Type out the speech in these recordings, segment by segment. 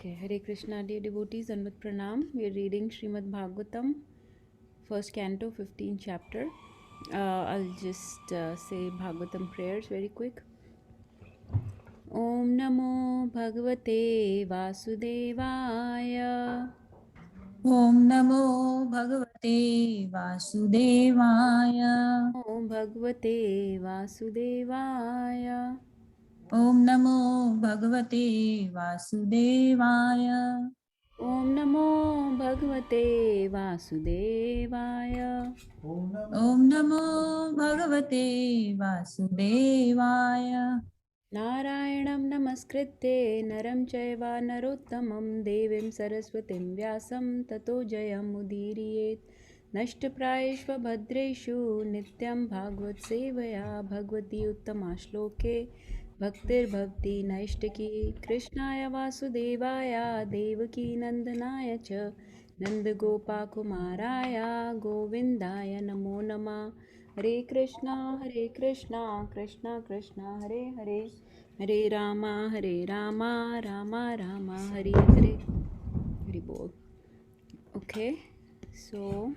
Okay, Hare Krishna, dear devotees, and with Pranam, we are reading Srimad Bhagvatam, first canto, 15th chapter. I'll just say Bhagavatam prayers very quick. Om Namo Bhagavate Vasudevaya. Om Namo Bhagavate Vasudevaya. Om Bhagavate Vasudevaya. Om Namo Bhagavate Vasudevaya. Om Namo Bhagavate Vasudevaya. Om Namo Bhagavate Vasudevaya. नारायणं नमस्कृत्य नरं चैव नरोत्तमं देवीं सरस्वतीं व्यासं ततो जयमुदीरयेत् नष्टप्रायेष्व भद्रेषु नित्यं भागवतसेवया भगवती उत्तमा श्लोके भक्तिर्भवति नैष्टिकी कृष्णाय वासुदेवाय देवकीनन्दनाय च नन्दगोपाकुमाराय गोविन्दाय नमो नमः Hare Krishna, Krishna Krishna, Hare Hare, Hare Rama, Rama Rama, Hare Hare. Hare Bol. Okay, so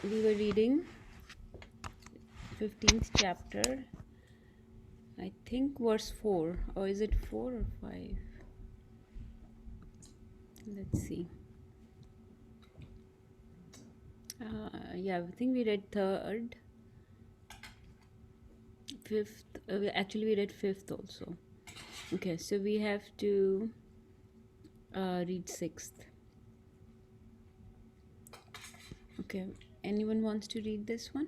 we were reading 15th chapter, I think verse 4, or is it 4 or 5? Let's see. Yeah, I think we read third, fifth, actually we read fifth also. Okay, so we have to read sixth. Okay, anyone wants to read this one?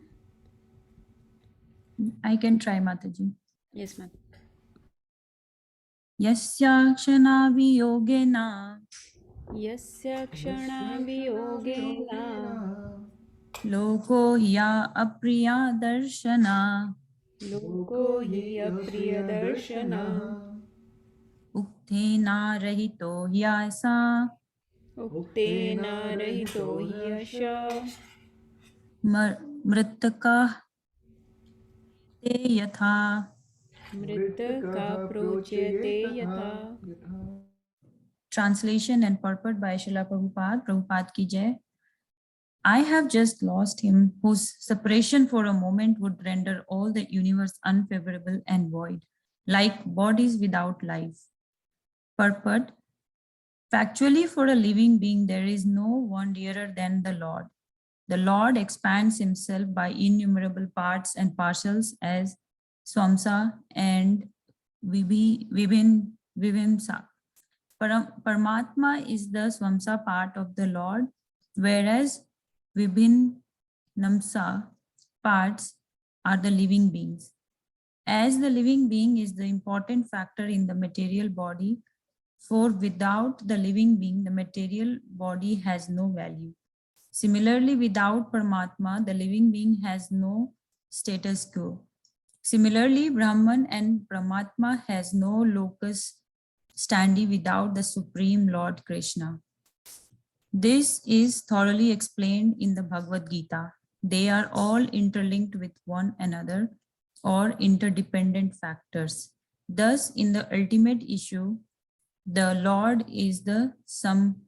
I can try, Mataji. Yes, ma'am. Yasya kshana viyogena Yasya kshana viyogena loko ya apriya darshana loko hi apriyadarshana uktena rahito hyasa uktena rahito hi asha mritaka te yatha. mritaka procyate yatha. Translation and purport by Srila Prabhupada. Prabhupada ki jai. I have just lost him whose separation for a moment would render all the universe unfavorable and void, like bodies without life. Purport. Factually, for a living being, there is no one dearer than the Lord. The Lord expands himself by innumerable parts and parcels as Swamsa and Vivimsa. Paramatma is the Swamsa part of the Lord, whereas Vibhinamsa parts are the living beings. As the living being is the important factor in the material body, for without the living being, the material body has no value. Similarly, without Paramatma, the living being has no status quo. Similarly, Brahman and Paramatma has no locus standi without the Supreme Lord Krishna. This is thoroughly explained in the Bhagavad Gita. They are all interlinked with one another or interdependent factors. Thus, in the ultimate issue, the Lord is the summum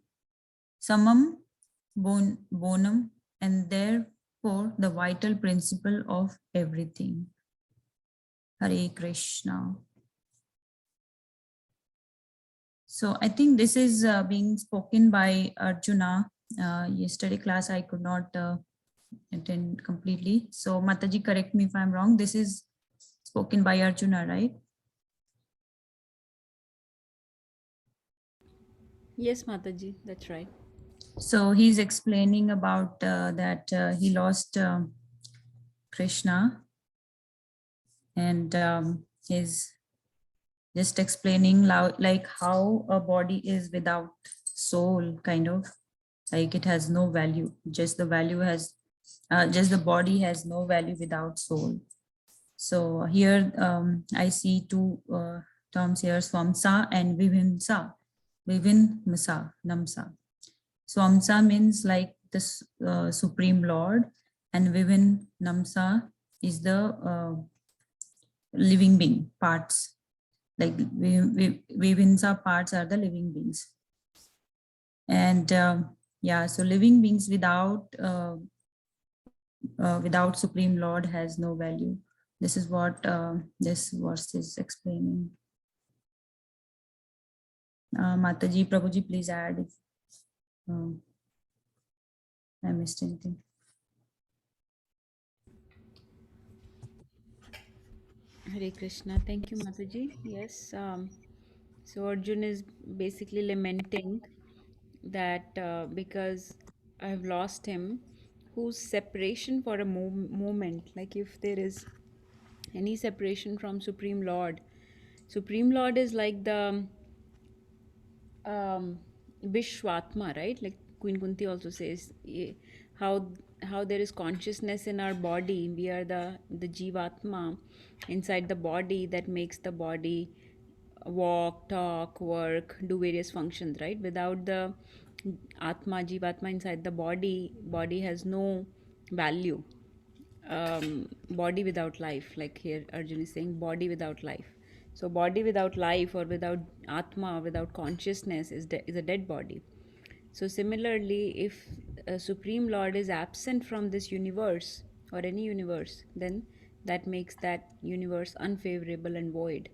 bonum and therefore the vital principle of everything. Hare Krishna. So I think this is being spoken by Arjuna. Yesterday class I could not attend completely. So Mataji, correct me if I'm wrong. This is spoken by Arjuna, right? Yes, Mataji, that's right. So he's explaining about that he lost Krishna, and he's just explaining like how a body is without soul, kind of like it has no value. Just the body has no value without soul. So here I see two terms here, Swamsa and Vivimsa. Namsa. Swamsa means like the Supreme Lord, and Namsa is the living being parts. Like Vivimsa parts are the living beings. And yeah, so living beings without Supreme Lord has no value. This is what this verse is explaining. Mataji, Prabhuji, please add if I missed anything. Hare Krishna. Thank you, Mataji. Yes. So Arjun is basically lamenting that because I have lost him, whose separation for a moment, like if there is any separation from Supreme Lord is like the Vishwatma, right? Like Queen Kunti also says, how how there is consciousness in our body. We are the Jivatma inside the body that makes the body walk, talk, work, do various functions, right? Without the Atma, Jivatma inside the body has no value. Body without life, like here Arjun is saying, body without life. So body without life or without atma, without consciousness is a dead body. So similarly, if a supreme lord is absent from this universe or any universe, then that makes that universe unfavorable and void.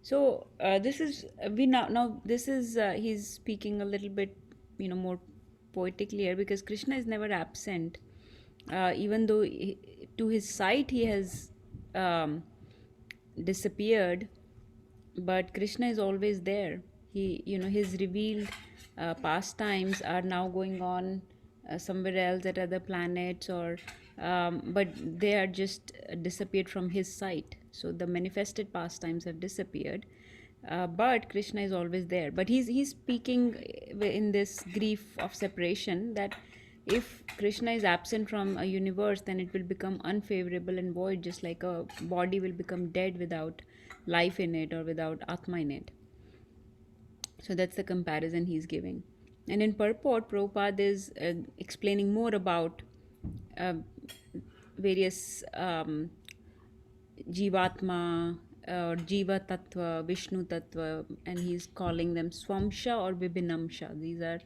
So this is we now this is he's speaking a little bit, more poetically here, because Krishna is never absent, even though to his sight he has um, disappeared, but Krishna is always there. His revealed pastimes are now going on somewhere else at other planets, or but they are just disappeared from his sight. So the manifested pastimes have disappeared, but Krishna is always there. But he's speaking in this grief of separation, that if Krishna is absent from a universe, then it will become unfavorable and void, just like a body will become dead without life in it or without Atma in it. So that's the comparison he's giving. And in purport, Prabhupada is explaining more about uh, various Jivatma or Jiva Tattva, Vishnu Tattva, and he's calling them Swamsha or Vibhinamsha. These are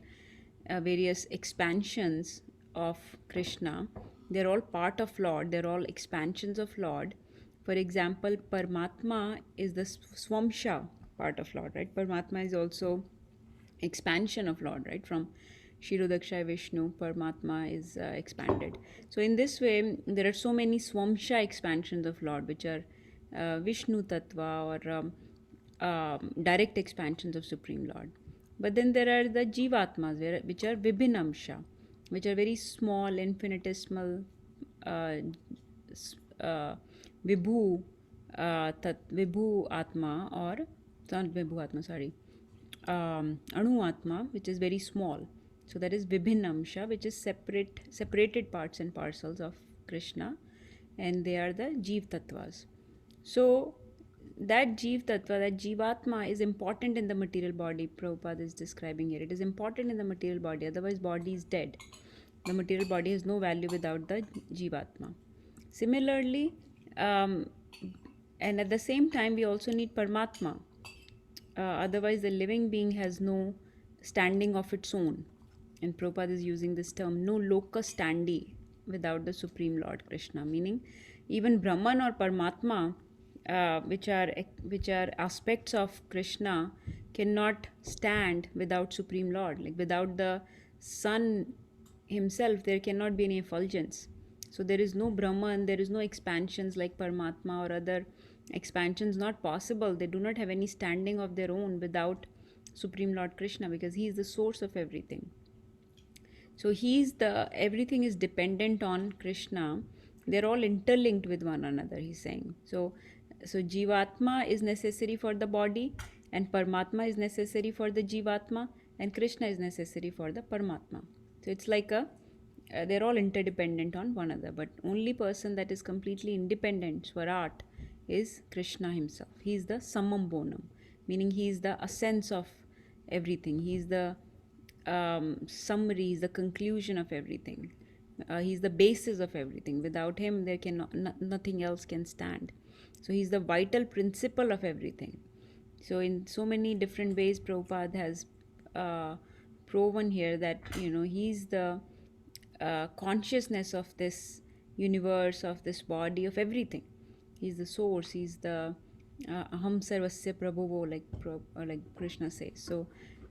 various expansions of Krishna. They're all part of Lord, they're all expansions of Lord. For example, Paramatma is the Swamsha part of Lord, right? Paramatma is also expansion of Lord, right? From Shirodakshay Vishnu, Paramatma is expanded. So, in this way, there are so many Swamsha expansions of Lord, which are Vishnu Tattva or direct expansions of Supreme Lord. But then there are the Jivatmas, which are Vibhinamsha, which are very small, infinitesimal uh, uh, Vibhu, Vibhu Atma, or not Vibhu Atma, sorry, Anu Atma, which is very small. So that is Vibhinamsha, which is separated parts and parcels of Krishna, and they are the Jeev Tattvas. So that Jeev Tattva, that Jivatma, is important in the material body. Prabhupada is describing here. It is important in the material body, otherwise body is dead. The material body has no value without the Jivatma. Similarly, um, and at the same time, we also need Paramatma. Otherwise, the living being has no standing of its own. And Prabhupada is using this term, no locus standi, without the Supreme Lord Krishna. Meaning, even Brahman or Paramatma, which are aspects of Krishna, cannot stand without Supreme Lord. Like without the Sun himself, there cannot be any effulgence. So there is no Brahman, there is no expansions like Paramatma or other expansions, not possible. They do not have any standing of their own without Supreme Lord Krishna, because he is the source of everything. So he's the everything is dependent on Krishna. They're all interlinked with one another, he's saying. So Jivatma is necessary for the body, and Paramatma is necessary for the Jivatma, and Krishna is necessary for the Paramatma. So it's like a they're all interdependent on one another, but only person that is completely independent, Swarat, is Krishna himself. He is the summum bonum, meaning he is the essence of everything. He is the summary, is the conclusion of everything. He's the basis of everything. Without him, there can nothing else can stand. So he's the vital principle of everything. So in so many different ways, Prabhupada has uh, proven here that he's the consciousness of this universe, of this body, of everything. He's the source. He's the aham sarvasya prabhuvo, like Krishna says. So,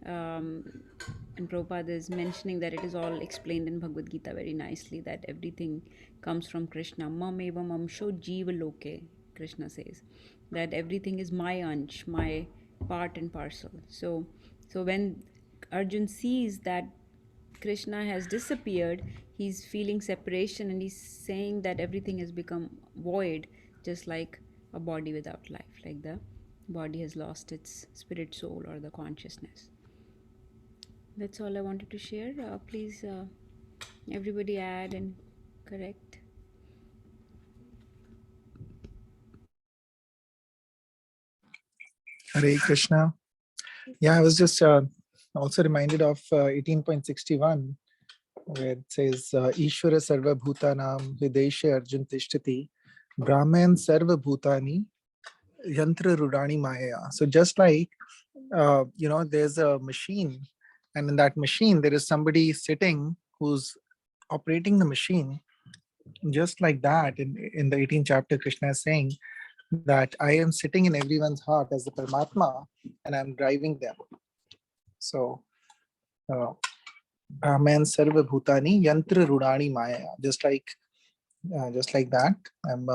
um, and Prabhupada is mentioning that it is all explained in Bhagavad Gita very nicely, that everything comes from Krishna. Mam evam amsho jiva loke, Krishna says, that everything is my ansh, my part and parcel. So when Arjun sees that Krishna has disappeared, he's feeling separation, and he's saying that everything has become void, just like a body without life, like the body has lost its spirit, soul, or the consciousness. That's all I wanted to share. Please, everybody add and correct. Hare Krishna. Yeah, I was just also reminded of 18.61, where it says, Ishvara Sarva Bhutanam Hridesha Arjun Tishtati Brahman Sarva Bhutani Yantra Rudani Maya. So just like, there's a machine, and in that machine, there is somebody sitting who's operating the machine. Just like that, in the 18th chapter, Krishna is saying that I am sitting in everyone's heart as the Paramatma, and I'm driving them. So, Brahman Sarva Bhutani Yantra Rudani Maya. Just like that, I'm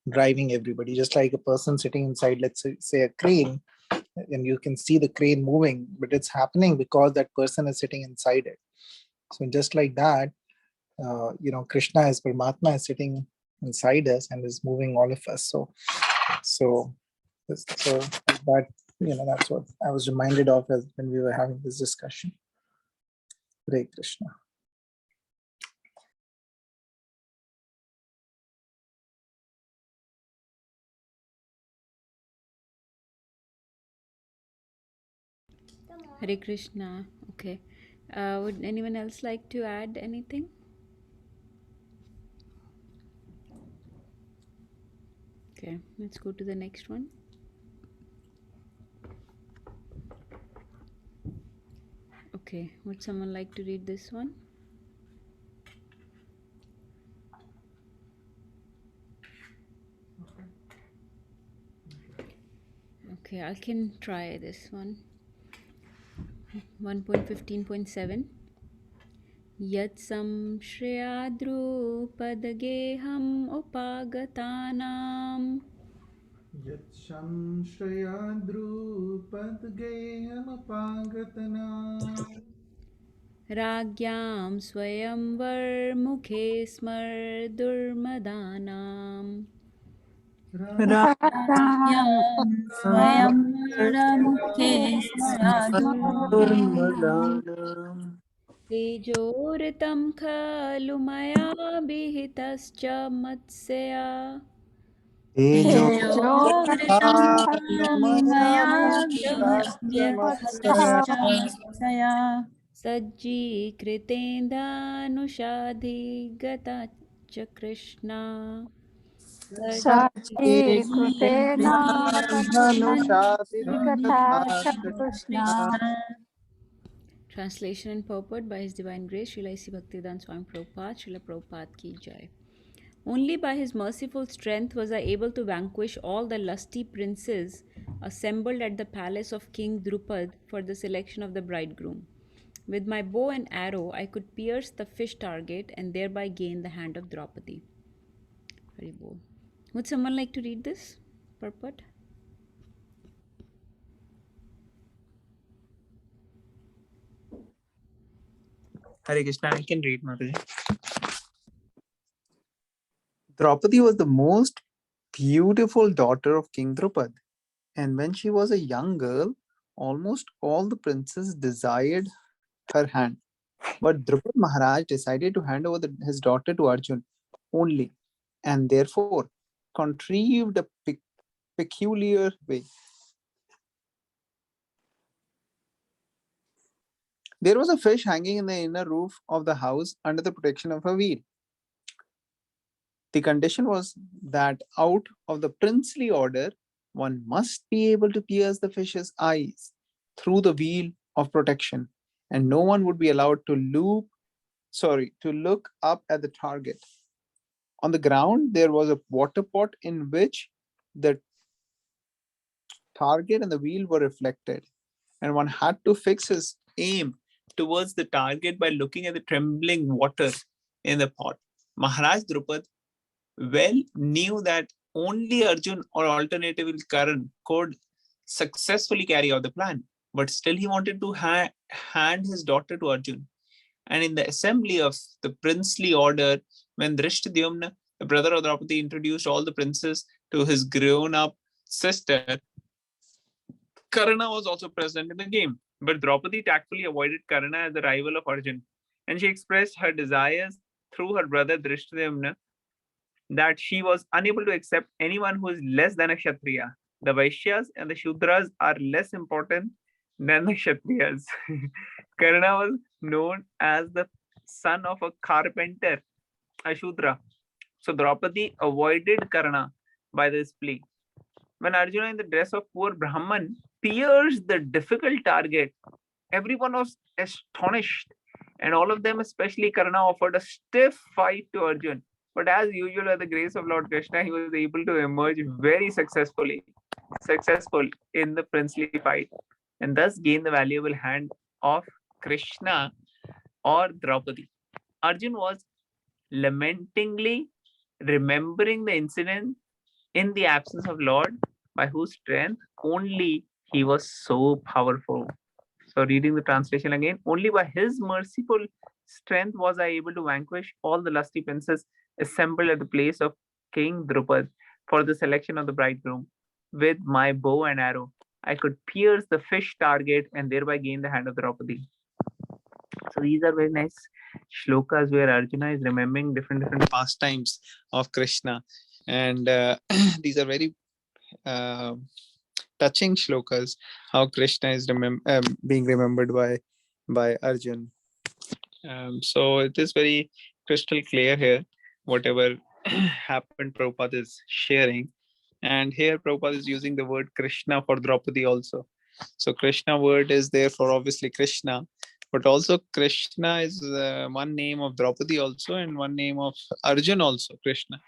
driving everybody. Just like a person sitting inside, let's say a crane, and you can see the crane moving, but it's happening because that person is sitting inside it. So just like that, Krishna as Paramatma is sitting inside us and is moving all of us. So that that's what I was reminded of as when we were having this discussion. Hare Krishna. Hare Krishna. Okay. Would anyone else like to add anything? Okay, let's go to the next one. Okay, would someone like to read this one? Okay, I can try this one. 1.15.7. Yat samshrayadrupadageham upagatanam Ragyam swayamvar mukhe smar durmadanam Rakyam Swayam Mukhe Smaradur तेजोरितं खलु मया विहितश्च Matsya Tejoritam Maya Vihitasya सज्जीकृतेन्दानुषाधिगता च Krishna Krishna. Translation and purport by His Divine Grace, Srila A.C. Bhaktivedanta Swami Prabhupada, Srila Prabhupada Ki Jai. Only by his merciful strength was I able to vanquish all the lusty princes assembled at the palace of King Drupad for the selection of the bridegroom. With my bow and arrow, I could pierce the fish target and thereby gain the hand of Draupadi. Hari Bol. Would someone like to read this purport? Hare Krishna, I can read, Mataji. Draupadi was the most beautiful daughter of King Drupad. And when she was a young girl, almost all the princes desired her hand. But Drupad Maharaj decided to hand over his daughter to Arjun only, and therefore contrived a peculiar way. There was a fish hanging in the inner roof of the house under the protection of a wheel. The condition was that out of the princely order, one must be able to pierce the fish's eyes through the veil of protection, and no one would be allowed to look up at the target. On the ground, there was a water pot in which the target and the wheel were reflected, and one had to fix his aim towards the target by looking at the trembling water in the pot. Maharaj Drupad well knew that only Arjun or alternatively Karan could successfully carry out the plan, but still he wanted to hand his daughter to Arjun. And in the assembly of the princely order, when Drishtadyumna, the brother of Draupadi, introduced all the princes to his grown-up sister, Karna was also present in the game. But Draupadi tactfully avoided Karna as the rival of Arjun, and she expressed her desires through her brother Drishtadyumna that she was unable to accept anyone who is less than a Kshatriya. The Vaishyas and the Shudras are less important than the Kshatriyas. Karna was known as the son of a carpenter, a Shudra. So Draupadi avoided Karna by this plea. When Arjuna, in the dress of poor Brahman, pierced the difficult target, everyone was astonished, and all of them, especially Karna, offered a stiff fight to Arjun. But as usual, by the grace of Lord Krishna, he was able to emerge very successful in the princely fight, and thus gain the valuable hand of Krishna or Draupadi. Arjun was lamentingly remembering the incident in the absence of Lord, by whose strength only he was so powerful. So, reading the translation again, only by his merciful strength was I able to vanquish all the lusty princes assembled at the place of King Drupad for the selection of the bridegroom. With my bow and arrow, I could pierce the fish target and thereby gain the hand of Draupadi. So these are very nice shlokas where Arjuna is remembering different pastimes of Krishna, and these are very touching shlokas. How Krishna is being remembered by Arjun. So it is very crystal clear here. Whatever happened, Prabhupada is sharing, and here Prabhupada is using the word Krishna for Draupadi also. So Krishna word is there for obviously Krishna, but also Krishna is one name of Draupadi also, and one name of Arjun also, Krishna.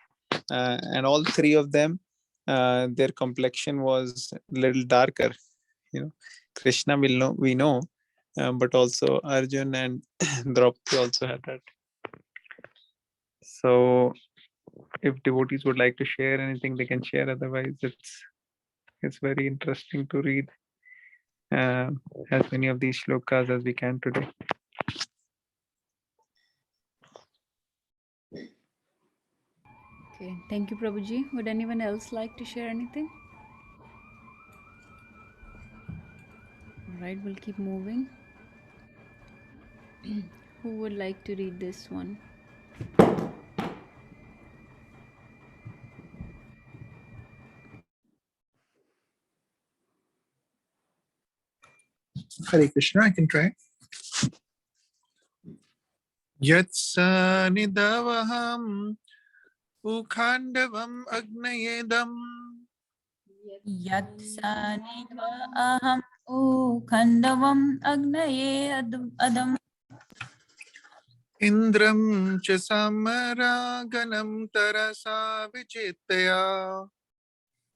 And all three of them, their complexion was a little darker. Krishna we know, but also Arjun and Draupadi also had that. So if devotees would like to share anything, they can share. Otherwise, it's very interesting to read as many of these shlokas as we can today. Okay, thank you, Prabhuji. Would anyone else like to share anything? All right, we'll keep moving. Who would like to read this one? Hare Krishna, I can try. Yatsa nidavaham ukhandavam agnayedam Yat saniva aham ukhandavam agnaye adam Indram cha samaraganam tarasa vichitaya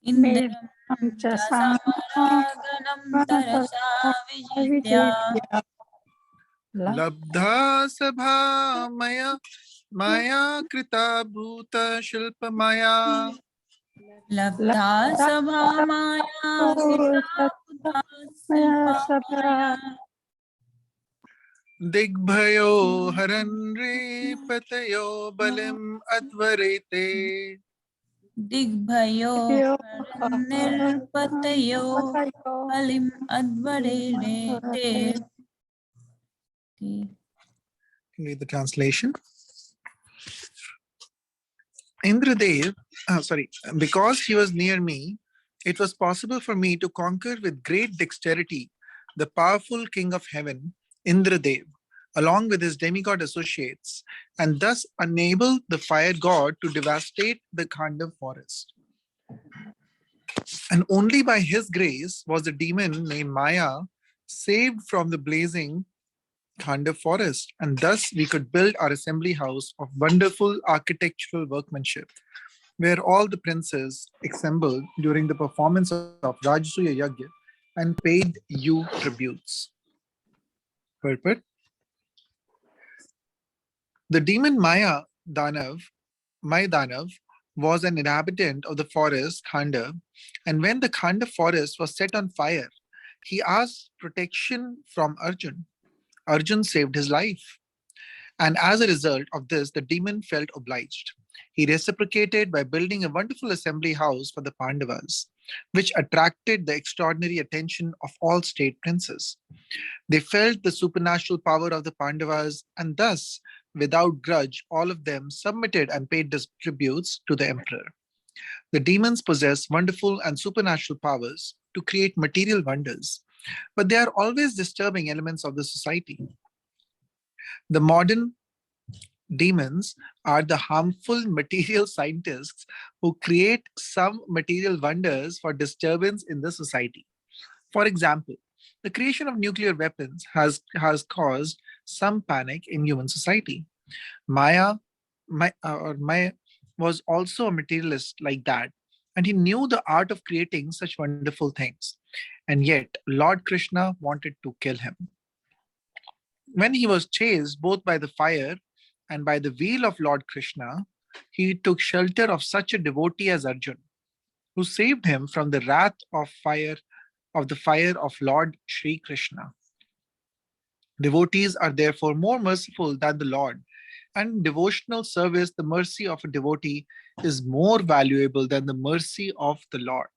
Indram cha samaraganam tarasa vijitya labdha sabha maya krita bhuta shilpa maya labdha sabha maya krita buddha silpa maya digbhayo haranre patayo balim advarete digbhayo nirpatayo alim advarete. Read the translation. Indradev, because he was near me, it was possible for me to conquer with great dexterity the powerful king of heaven, Indradev, along with his demigod associates, and thus enable the fire god to devastate the Khandav forest. And only by his grace was the demon named Maya saved from the blazing Khanda forest. And thus we could build our assembly house of wonderful architectural workmanship, where all the princes assembled during the performance of Rajasuya Yagya and paid you tributes. Purport. The demon Maya Danav, was an inhabitant of the forest Khanda, and when the Khanda forest was set on fire, he asked protection from Arjun. Arjun saved his life. And as a result of this, the demon felt obliged. He reciprocated by building a wonderful assembly house for the Pandavas, which attracted the extraordinary attention of all state princes. They felt the supernatural power of the Pandavas, and thus, without grudge, all of them submitted and paid tributes to the emperor. The demons possess wonderful and supernatural powers to create material wonders, but they are always disturbing elements of the society. The modern demons are the harmful material scientists who create some material wonders for disturbance in the society. For example, the creation of nuclear weapons has caused some panic in human society. Maya was also a materialist like that, and he knew the art of creating such wonderful things. And yet, Lord Krishna wanted to kill him. When he was chased both by the fire and by the wheel of Lord Krishna, he took shelter of such a devotee as Arjun, who saved him from the wrath of the fire of Lord Sri Krishna. Devotees are therefore more merciful than the Lord, and in devotional service, the mercy of a devotee is more valuable than the mercy of the Lord.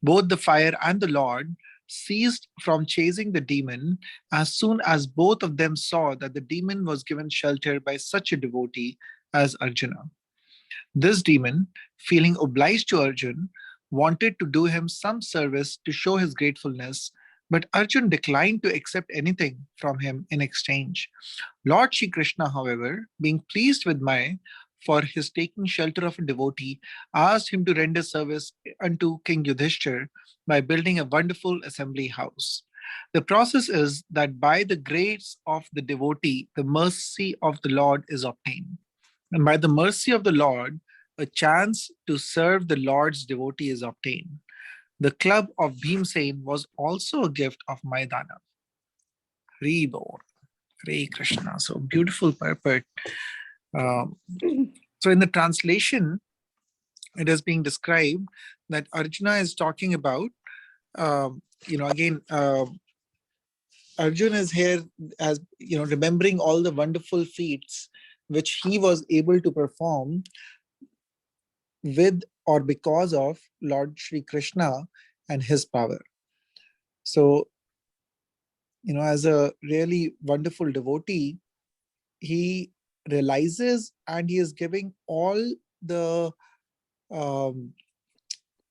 Both the fire and the Lord ceased from chasing the demon as soon as both of them saw that the demon was given shelter by such a devotee as Arjuna. This demon, feeling obliged to Arjun, wanted to do him some service to show his gratefulness, but Arjun declined to accept anything from him in exchange. Lord Shri Krishna, however, being pleased with Maya for his taking shelter of a devotee, asked him to render service unto King Yudhishthir by building a wonderful assembly house. The process is that by the grace of the devotee, the mercy of the Lord is obtained. And by the mercy of the Lord, a chance to serve the Lord's devotee is obtained. The club of Bhimsen was also a gift of Maidana. Reborn. Hare Krishna. So beautiful purport. Um, so in the translation, it is being described that Arjuna is talking about, again, Arjuna is here as, remembering all the wonderful feats which he was able to perform with or because of Lord Sri Krishna and his power. So, as a really wonderful devotee, he realizes and he is giving all the um,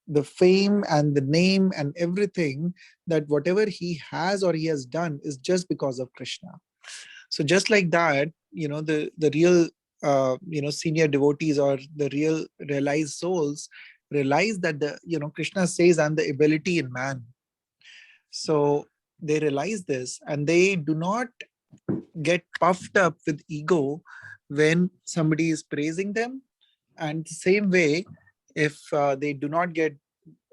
the fame and the name and everything, that whatever he has or he has done is just because of Krishna. So just like that, the real senior devotees or the real realized souls realize that Krishna says, "I'm the ability in man." So they realize this and they do not get puffed up with ego when somebody is praising them. And the same way, if they do not get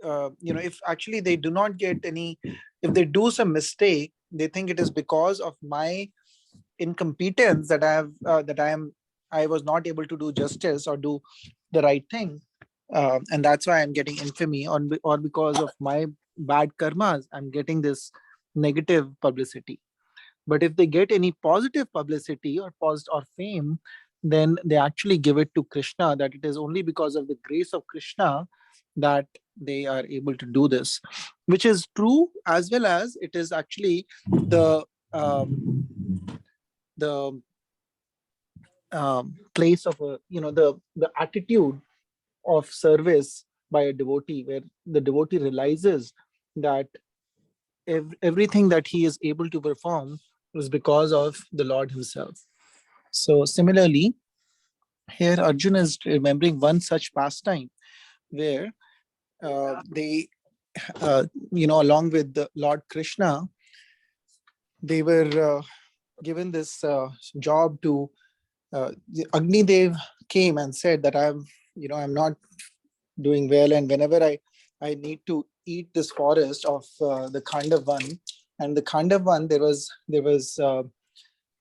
if actually they do not get any, if they do some mistake, they think it is because of my incompetence that I was not able to do justice or do the right thing, and that's why I'm getting infamy, or because of my bad karmas I'm getting this negative publicity. But if they get any positive publicity or or fame, then they actually give it to Krishna, that it is only because of the grace of Krishna that they are able to do this, which is true, as well as it is actually the place of the attitude of service by a devotee, where the devotee realizes that everything that he is able to perform was because of the Lord himself. So similarly, here Arjuna is remembering one such pastime where they along with the Lord Krishna, they were given this job to. Agni Dev came and said that I'm not doing well, and whenever I need to eat this forest of the Khandavan, and the Khandavan, there was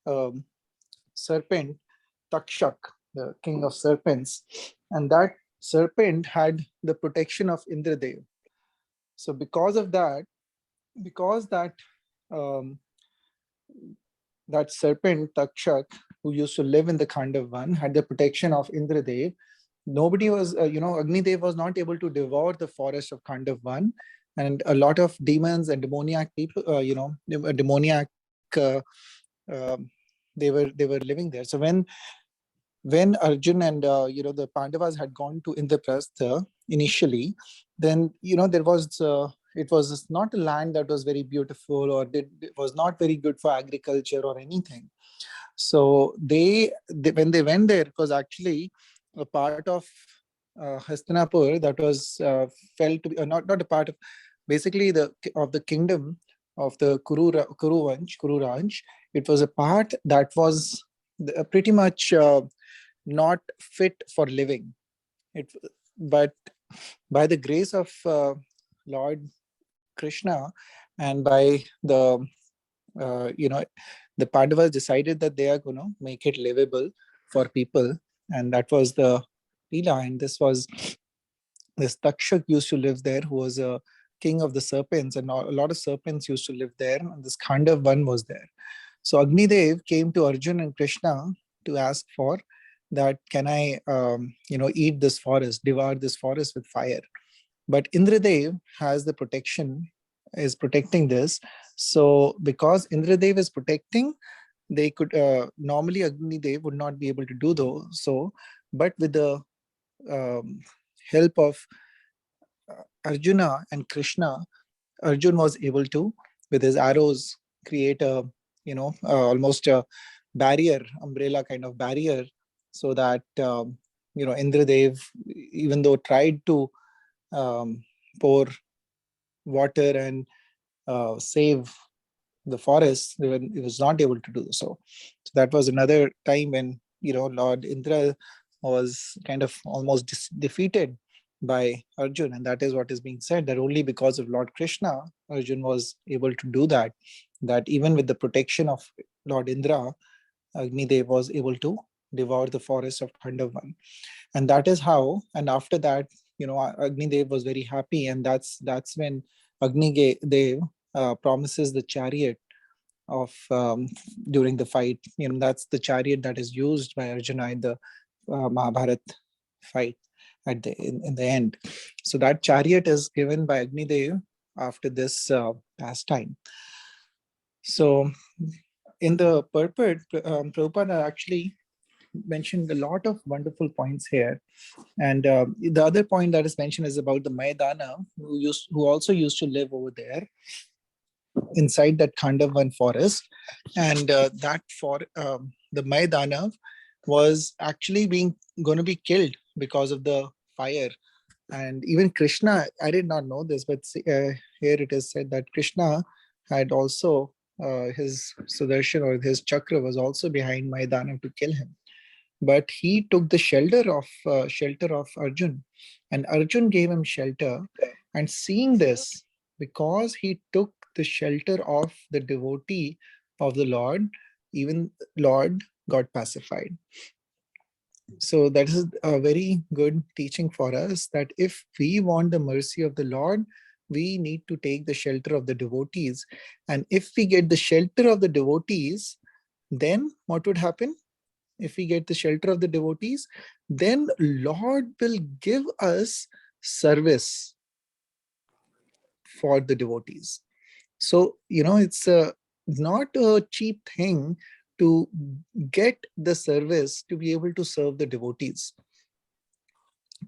um, serpent Takshak, the king of serpents, and that serpent had the protection of Indradev. So because um, that serpent Takshak, who used to live in the Khandavan, had the protection of Indradev, nobody was, Agnidev was not able to devour the forest of Khandavan, and a lot of demons and demoniac people, demoniac, uh, um they were living there. So when Arjun and the Pandavas had gone to Indraprastha initially, then there was it was not a land that was very beautiful, or it was not very good for agriculture or anything. So they when they went there, it was actually a part of Hastinapur that was felt to be not a part of, basically the kingdom of the Kuru Ranch. It was a part that was pretty much not fit for living. It, but by the grace of Lord Krishna, and by the Pandavas decided that they are going to make it livable for people, and that was the Leela. And this Takshak used to live there, who was a king of the serpents, and a lot of serpents used to live there, and this Khandav one was there. So Agnidev came to Arjun and Krishna to ask for that, can I eat this forest, devour this forest with fire? But Indradev has the protection, is protecting this. So because Indradev is protecting, they could normally Agnidev would not be able to do so, but with the um, help of Arjuna and Krishna, Arjun was able to, with his arrows, create a almost a barrier, umbrella kind of barrier, so that Indradev, even though tried to um, pour water and save the forest, it was not able to do so. So that was another time when Lord Indra was kind of almost defeated by Arjun, and that is what is being said, that only because of Lord Krishna Arjun was able to do that. That even with the protection of Lord Indra, Agnidev was able to devour the forest of Khandavan. And that is how, and after that, Agnidev was very happy, and that's when Agnidev promises the chariot of during the fight. That's the chariot that is used by Arjuna in the Mahabharat fight in the end. So that chariot is given by Agnidev after this pastime. So in the purport, Prabhupada actually mentioned a lot of wonderful points here. And the other point that is mentioned is about the Maidana, who also used to live over there inside that Khandavan forest. And the Maidana was actually going to be killed because of the fire. And even Krishna, I did not know this, but here it is said that Krishna had also his Sudarshan, or his chakra, was also behind Maidana to kill him. But he took the shelter of Arjun, and Arjun gave him shelter. And seeing this, because he took the shelter of the devotee of the Lord, even Lord got pacified. So that is a very good teaching for us, that if we want the mercy of the Lord, we need to take the shelter of the devotees. And if we get the shelter of the devotees, then what would happen? If we get the shelter of the devotees, then Lord will give us service for the devotees. So it's not a cheap thing to get the service to be able to serve the devotees.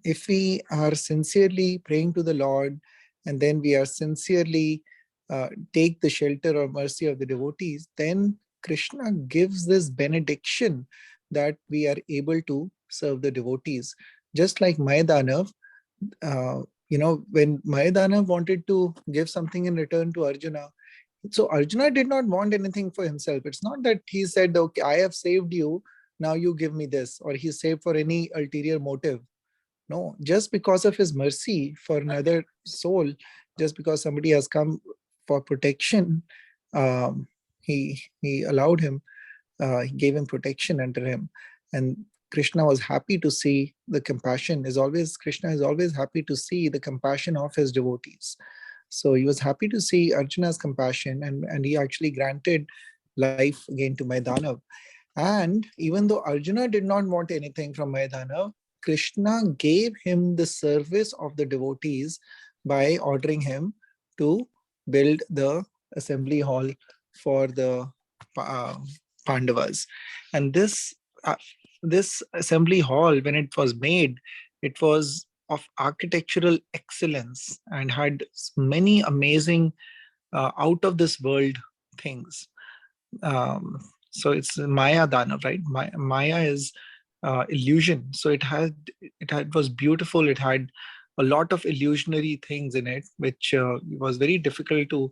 If we are sincerely praying to the Lord, and then we are sincerely take the shelter or mercy of the devotees, then Krishna gives this benediction that we are able to serve the devotees. Just like Mayadanav, when Mayadana wanted to give something in return to Arjuna, so Arjuna did not want anything for himself. It's not that he said, okay, I have saved you, now you give me this, or he saved for any ulterior motive. No, just because of his mercy for another soul, just because somebody has come for protection, he allowed him, he gave him protection under him. And Krishna was happy to see the compassion, Krishna is always happy to see the compassion of his devotees. So he was happy to see Arjuna's compassion, and he actually granted life again to Maidanav. And even though Arjuna did not want anything from Maidanav, Krishna gave him the service of the devotees by ordering him to build the assembly hall for the uh, Pandavas. And this assembly hall, when it was made, it was of architectural excellence and had many amazing out of this world things. So it's Maya Dana, right? Maya is illusion. So it was beautiful. It had a lot of illusionary things in it, which was very difficult to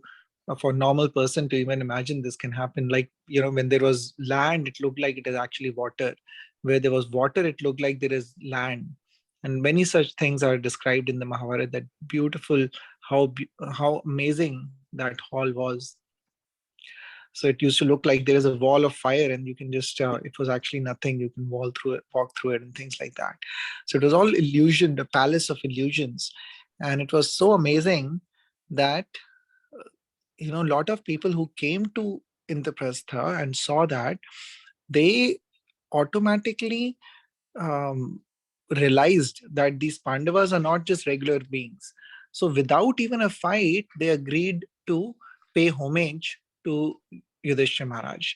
for a normal person to even imagine this can happen. Like, when there was land, it looked like it is actually water. Where there was water, it looked like there is land. And many such things are described in the Mahabharata. That beautiful, how amazing that hall was. So it used to look like there is a wall of fire, and you can just it was actually nothing. You can walk through it, and things like that. So it was all illusion, the palace of illusions. And it was so amazing that a lot of people who came to Indraprastha and saw that, they automatically um, realized that these Pandavas are not just regular beings. So without even a fight, they agreed to pay homage to Yudhishthira Maharaj.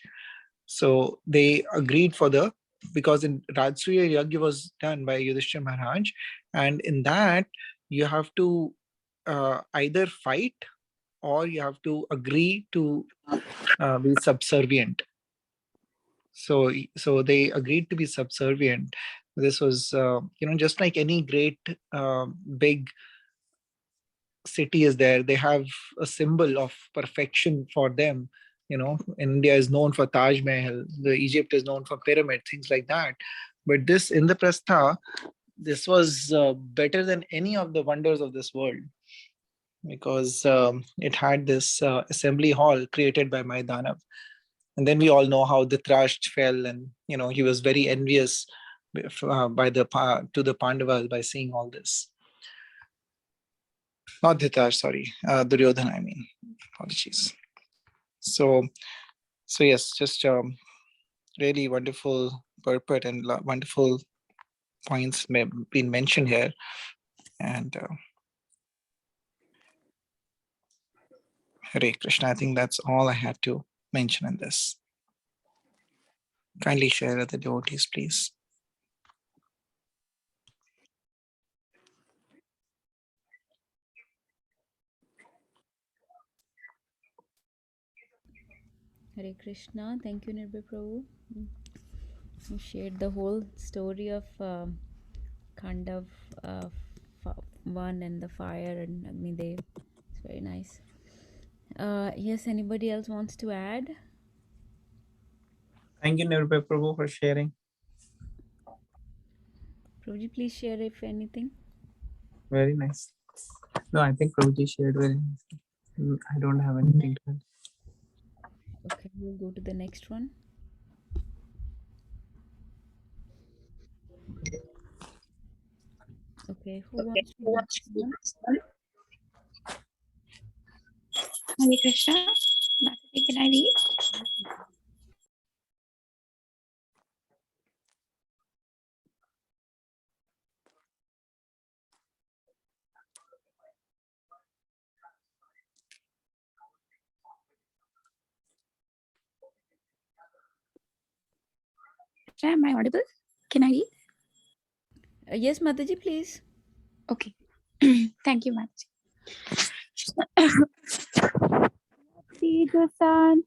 So they agreed because in Rajsuya Yagya was done by Yudhishthira Maharaj, and in that you have to either fight or you have to agree to be subservient. So they agreed to be subservient. This was just like any great big city is there, they have a symbol of perfection for them. India is known for Taj Mahal, the Egypt is known for pyramid, things like that. But this Indraprastha, this was better than any of the wonders of this world, because it had this assembly hall created by Maidanav. And then we all know how Dhritarashtra fell, and he was very envious to the Pandavas by seeing all this. Not Dhritarashtra, sorry, Duryodhana, I mean. Apologies. So yes, just really wonderful purport and wonderful points been mentioned here. And Hare Krishna, I think that's all I had to mention in this. Kindly share with the devotees, please. Hare Krishna. Thank you, Nirbhay Prabhu. You shared the whole story of Khandav 1 and the fire and Agni Dev. It's very nice. Yes, anybody else wants to add? Thank you, Nirbhay Prabhu, for sharing. Prabhuji, please share if anything. Very nice. No, I think Prabhuji shared very nicely. I don't have anything to add. Okay, we'll go to the next one. Okay, who wants to do this one? Hare Krishna. Mataji, can I read? Am I audible? Can I read? Yes, Mataji, please. Okay. Thank you, Mataji. See the sun.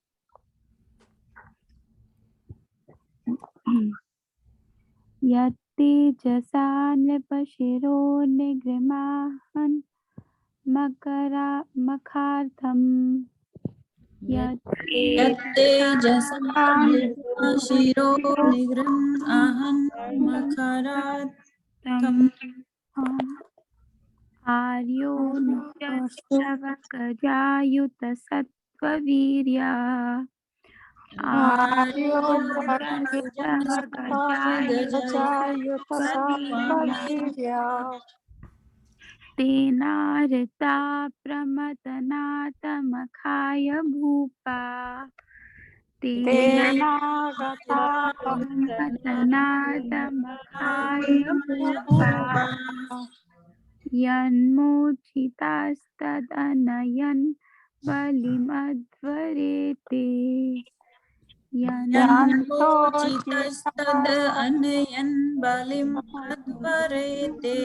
Yat तेजसा नृपशिरो निगृमाहन् मखार्थम् यत्तेजसा शिरो निग्रम् अहं मकरार्थम् आर्योनुजस्तवकजायुतसत्त्ववीर्या आर्योनुजस्तवगजयुतसत्त्ववीर्या तेनाहृता प्रमदनातमखाय भूपा तेनागता प्रमदनातमखाय भूपा यन्मोचितास्तदनयन् बलिमध्वरेते यन्मोचितस्तद अनयन् बलिम् अध्वरेते.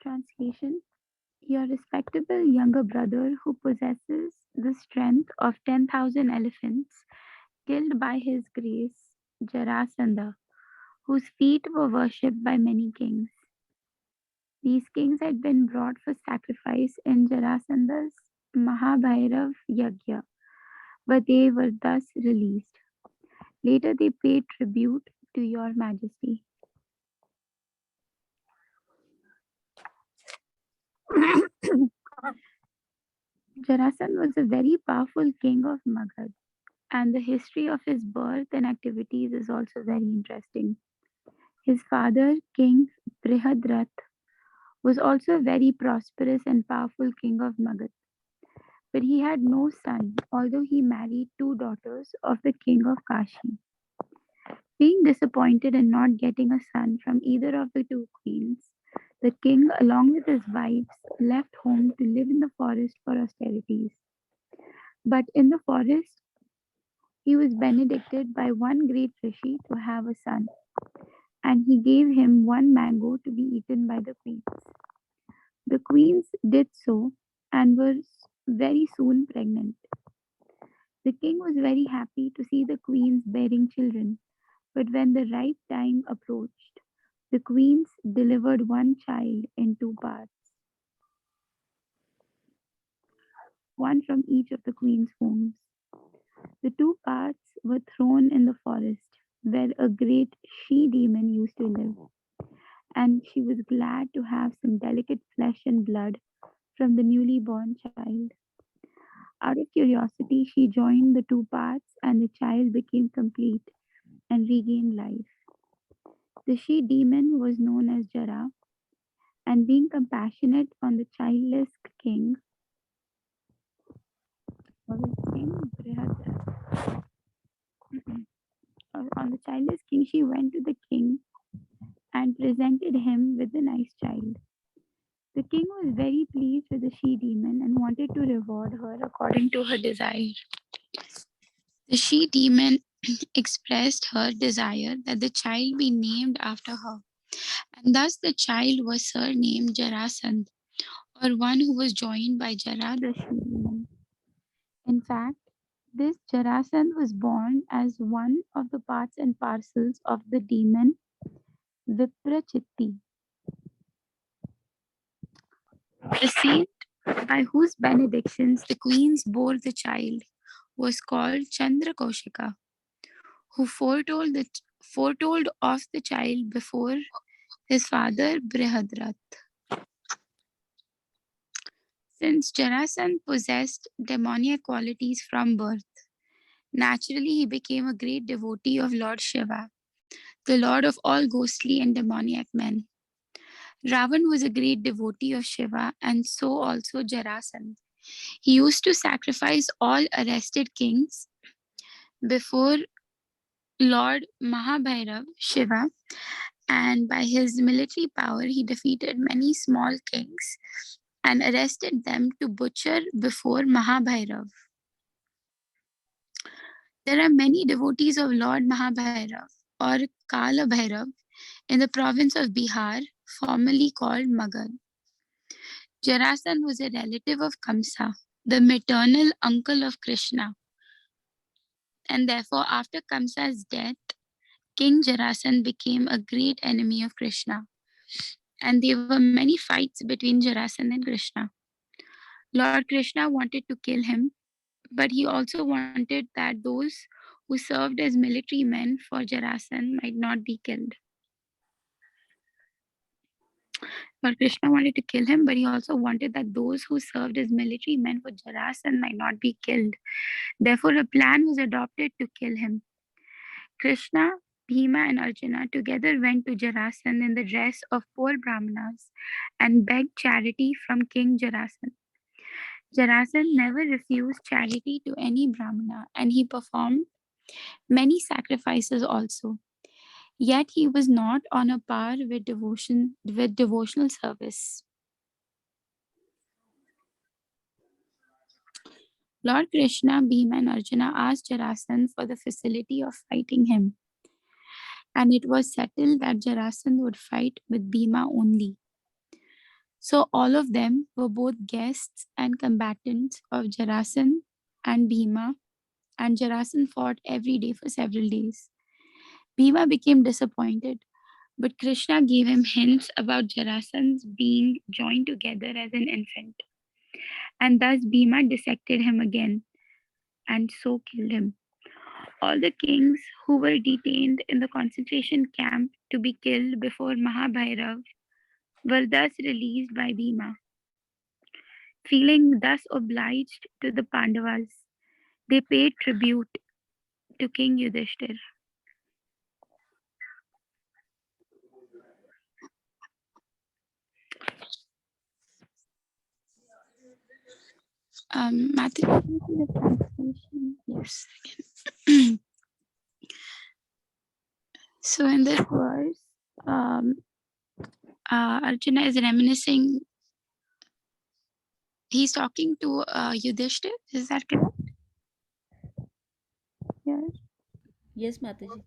Translation: Your respectable younger brother, who possesses the strength of 10,000 elephants, killed by his grace Jarasandha, whose feet were worshipped by many kings. These kings had been brought for sacrifice in Jarasandha's Mahabhairav Yagya, but they were thus released. Later they paid tribute to your majesty. Jarasandha was a very powerful king of Magad, and the history of his birth and activities is also very interesting. His father, King Brihadrath, was also a very prosperous and powerful king of Magad, but he had no son, although he married two daughters of the king of Kashi. Being disappointed in not getting a son from either of the two queens, the king, along with his wives, left home to live in the forest for austerities. But in the forest, he was benedicted by one great rishi to have a son, and he gave him one mango to be eaten by the queens. The queens did so and were very soon pregnant. The king was very happy to see the queens bearing children, but when the ripe time approached, the queens delivered one child in two parts, one from each of the queen's wombs. The two parts were thrown in the forest where a great she demon used to live, and she was glad to have some delicate flesh and blood from the newly born child. Out of curiosity, she joined the two parts, and the child became complete and regained life. The she demon was known as Jara, and being compassionate on the childless king, what was his name? Brihadrath. On the childless king, she went to the king and presented him with the nice child. The king was very pleased with the she demon and wanted to reward her according to her desire. The she demon expressed her desire that the child be named after her, and thus the child was surnamed Jarasandh, or one who was joined by Jara the she demon. In fact, this Jarasandh was born as one of the parts and parcels of the demon Viprachitti. The saint by whose benedictions the queens bore the child was called Chandrakoshika, who foretold of the child before his father Brihadrath. Since Jarasandh possessed demoniac qualities from birth, naturally he became a great devotee of Lord Shiva, the lord of all ghostly and demoniac men. Ravan was a great devotee of Shiva, and so also Jarasandh. He used to sacrifice all arrested kings before Lord Mahabhairav, Shiva, and by his military power, he defeated many small kings and arrested them to butcher before Mahabhairav. There are many devotees of Lord Mahabhairav or Kala Bhairav in the province of Bihar, formerly called Magad. Jarasandh was a relative of Kamsa, the maternal uncle of Krishna, And therefore, after Kamsa's death, King Jarasandha became a great enemy of Krishna. And there were many fights between Jarasandha and Krishna. Lord Krishna wanted to kill him, but he also wanted that those who served as military men for Jarasandha might not be killed. Lord Krishna wanted to kill him, but he also wanted that those who served as military men for Jarasandha might not be killed. Therefore, a plan was adopted to kill him. Krishna, Bhima, and Arjuna together went to Jarasandha in the dress of poor Brahmanas and begged charity from King Jarasandha. Jarasandha never refused charity to any Brahmana, and he performed many sacrifices also. Yet he was not on a par with devotional service. Lord Krishna, Bhima, and Arjuna asked Jarasandha for the facility of fighting him, and it was settled that Jarasandha would fight with Bhima only. So all of them were both guests and combatants of Jarasandha and Bhima, and Jarasandha fought every day for several days. Bhima became disappointed, but Krishna gave him hints about Jarasandha's being joined together as an infant. And thus Bhima dissected him again and so killed him. All the kings who were detained in the concentration camp to be killed before Mahabhairav were thus released by Bhima. Feeling thus obliged to the Pandavas, they paid tribute to King Yudhishthir. Matthew, can you see the translation? Yes, I can. So in this verse, Arjuna is reminiscing. He's talking to Yudhishthir. Is that correct? Yes. Yes, Mataji.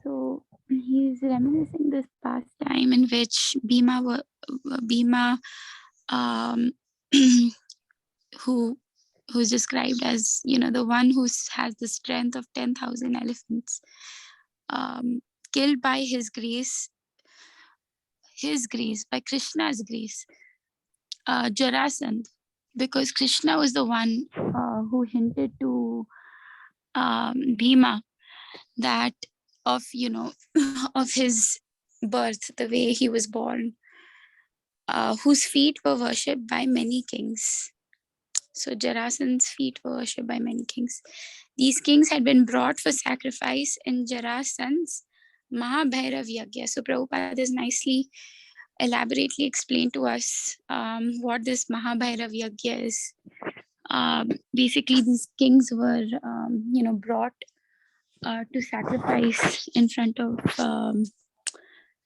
So he's reminiscing this past time in which Bhima, who's described as the one who has the strength of 10,000 elephants, killed by his grace, by Krishna's grace, Jarasandha, because Krishna was the one who hinted to Bhima that of of his birth, the way he was born, whose feet were worshipped by many kings. So Jarasandha's feet were worshipped by many kings. These kings had been brought for sacrifice in Jarasandha's Mahabhairav Yagya. So Prabhupada has nicely, elaborately explained to us what this Mahabhairav Yagya is. Basically, these kings were, brought to sacrifice in front of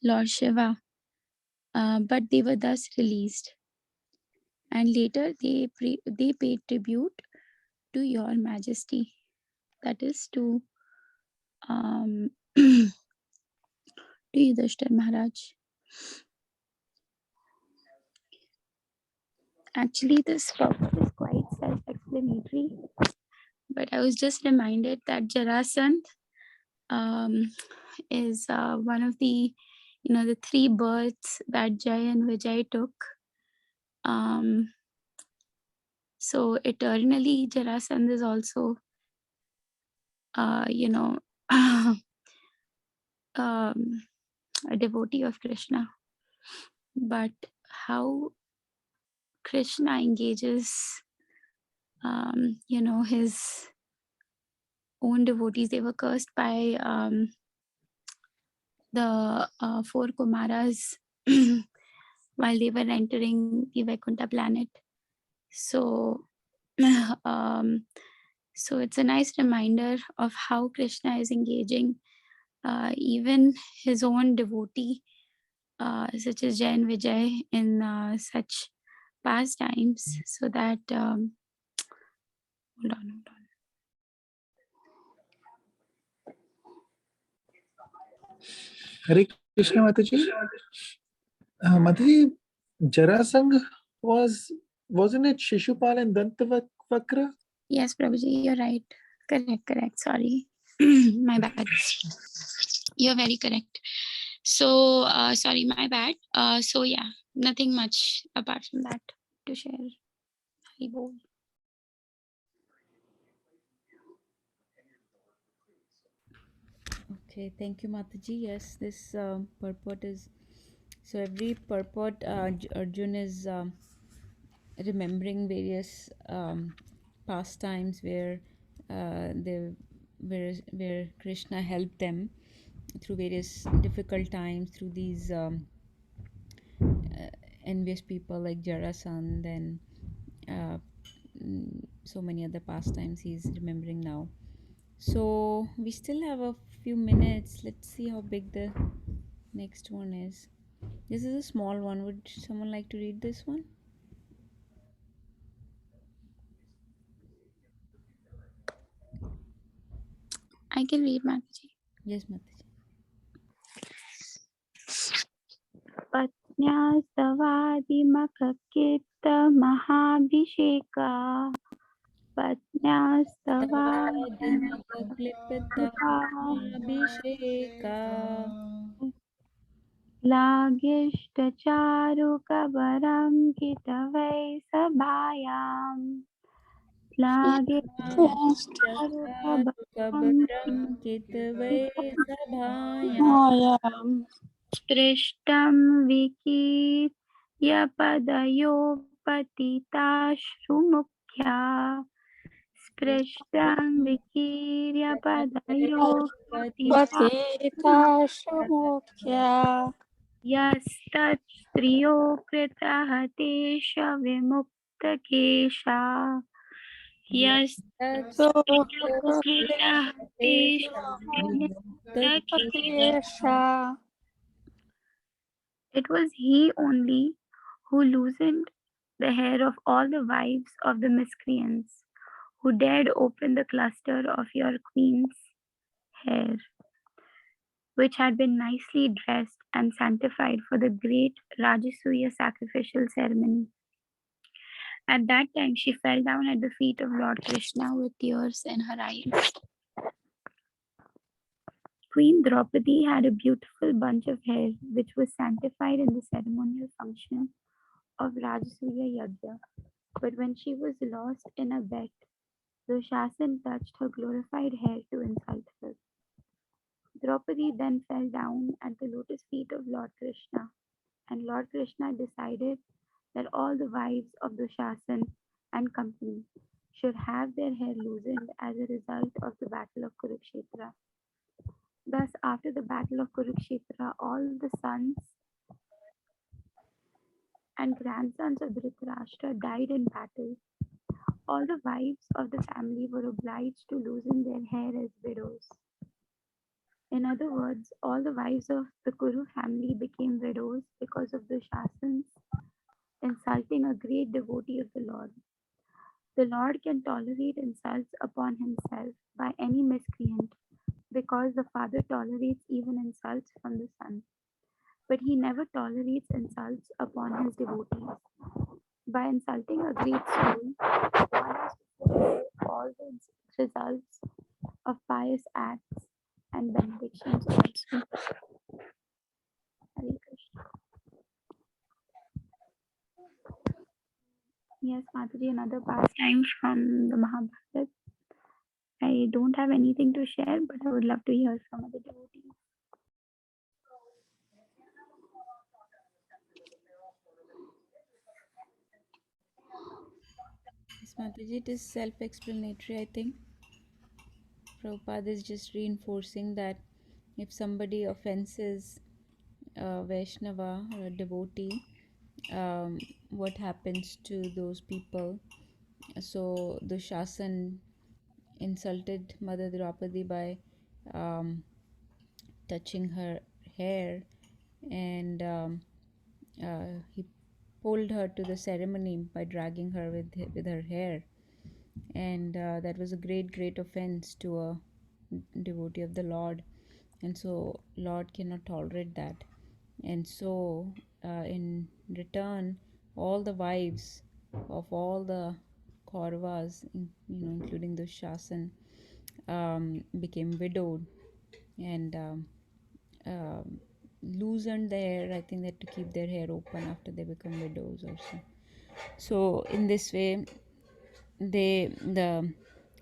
Lord Shiva, but they were thus released. And later they paid tribute to Your Majesty, that is to to Yudhishthir Maharaj. Actually, this purport is quite self-explanatory, but I was just reminded that Jarasandha is one of the the three births that Jay and Vijay took. So eternally, Jarasandha is also a devotee of Krishna. But how Krishna engages his own devotees, they were cursed by the four Kumaras while they were entering the Vaikuntha planet. So so it's a nice reminder of how Krishna is engaging even his own devotee, such as Jay and Vijay, in such pastimes, so that hold on. Hare Krishna, Mataji. Mataji, Jarasangh wasn't it Shishupal and Dantavakra? Yes, Prabhuji, you're right. Correct. Sorry. My bad. You're very correct. So, sorry, my bad. So yeah, nothing much apart from that to share. Hari bol. Okay, thank you, Mataji. Yes, this purport is so every purport Arjun is remembering various pastimes where they where Krishna helped them through various difficult times through these envious people like Jarasandh and uh, so many other pastimes he's remembering now. So we still have a few minutes. Let's see how big the next one is. This is a small one. Would someone like to read this one? I can read, Mataji. Yes, Mataji. पत्न्यास्तवादिमखकित महाभिषेका तवादिमकक्लिप्तमहाभिषेका लागिष्टचारुकवरं कितवै सभायाम् चारुकबरं कितवै सभायां मायां पृष्ठं विकीर्य पदयो पतिताश्रुमुख्या स्पृष्टं विकीर्य पदयो पतिताशुमुख्या यस्तत्स्त्रियो कृतः तेष विमुक्तकेशा यस्तत्स्त्रियो कृतः तेष विमुक्तकेशा केशा It was he only who loosened the hair of all the wives of the miscreants, who dared open the cluster of your queen's hair, which had been nicely dressed and sanctified for the great Rajasuya sacrificial ceremony. At that time, she fell down at the feet of Lord Krishna with tears in her eyes. Queen Draupadi had a beautiful bunch of hair which was sanctified in the ceremonial function of Rajasuya Yajna. But when she was lost in a bet, the Shasan touched her glorified hair to insult her. Draupadi then fell down at the lotus feet of Lord Krishna, and Lord Krishna decided that all the wives of the Shasan and company should have their hair loosened as a result of the battle of Kurukshetra. Thus, after the battle of Kurukshetra, all the sons and grandsons of Dhritarashtra died in battle. All the wives of the family were obliged to loosen their hair as widows. In other words, all the wives of the Kuru family became widows because of the Shasans insulting a great devotee of the Lord. The Lord can tolerate insults upon himself by any miscreant because the Father tolerates even insults from the Son. But he never tolerates insults upon his devotees. By insulting a great soul, one has to fulfill all the results of pious acts and benedictions also. Hare Krishna. Yes, Mataji, another pastime from the Mahabharata. I don't have anything to share, but I would love to hear from other devotees. Yes, Mataji, it is self-explanatory, I think. Prabhupada is just reinforcing that if somebody offenses a Vaishnava or a devotee, what happens to those people? So the Shasan insulted Mother Draupadi by um, touching her hair, and he pulled her to the ceremony by dragging her with her hair, and that was a great offense to a devotee of the Lord, and so Lord cannot tolerate that, and so in return, all the wives of all the Kauravas, including the Shasan, became widowed and loosened their hair. I think they had to keep their hair open after they become widows or so. So in this way, the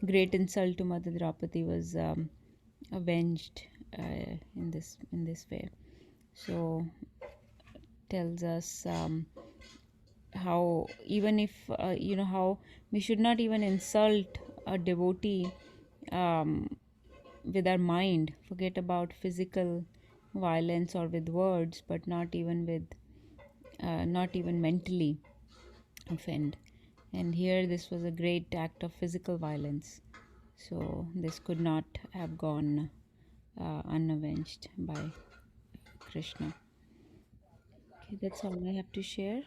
great insult to Mother Draupadi was avenged in this way. So tells us how even if how we should not even insult a devotee with our mind, forget about physical violence or with words, but not even mentally offend. And here this was a great act of physical violence, so this could not have gone unavenged by Krishna. Okay, that's all I have to share.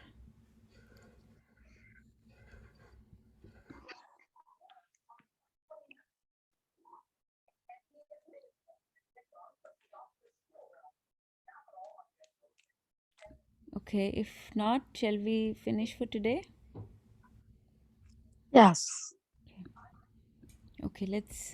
Okay, if not, shall we finish for today? Yes. Okay, let's